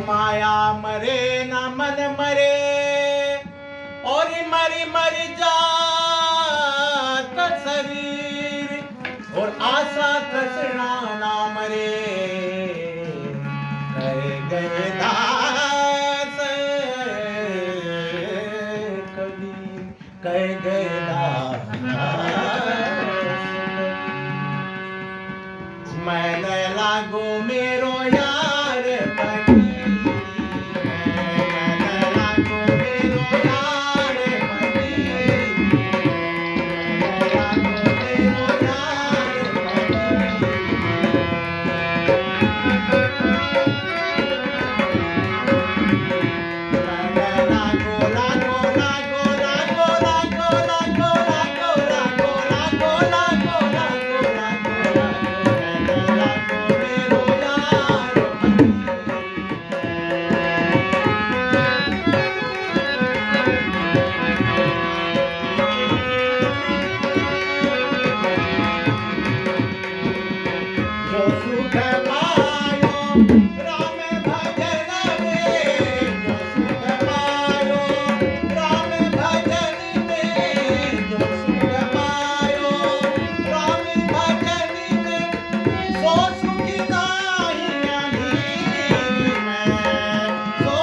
माया मरे ना मन मरे और मरी मरी जात शरीर और आशा तृष्णा ना मरे कहे गए दास कबीर कहे गए दास मैं लागो मेरो यार फकीर मैं लागो मेरो यार फकीर मैं लागो मेरो यार फकीर लागो लागो लागो लागो लागो लागो लागो लागो लागो लागो लागो लागो मेरो यार जो सुख पायो राम भजन में जो सुख पायो राम भजन में जो सुख पायो राम भजन में सो सुखी नाही अमीरी में सो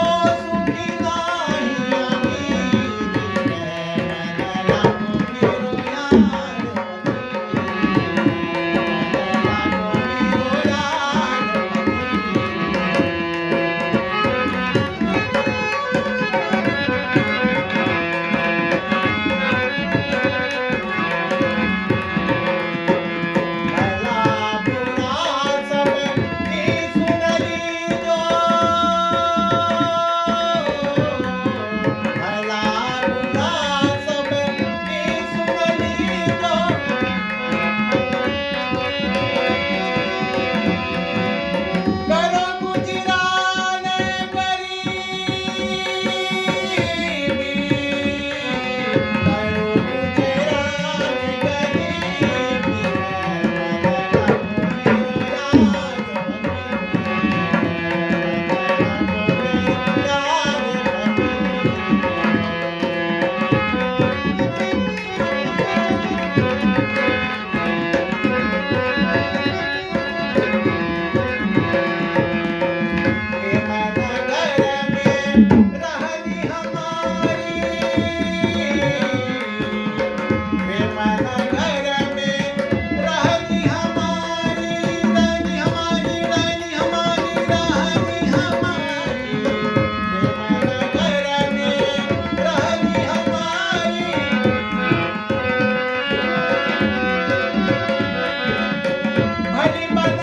सुखी नाही अमीरी में मैं लागो मेरो यार करो गुजरान गरीबी करो गुजरान गरीबी रहनी हमारी प्रेमन घर में रहनी हमारी रहनी हमारी रहनी हमारी रहनी हमारी प्रेमन घर में रहनी हमारी भली बन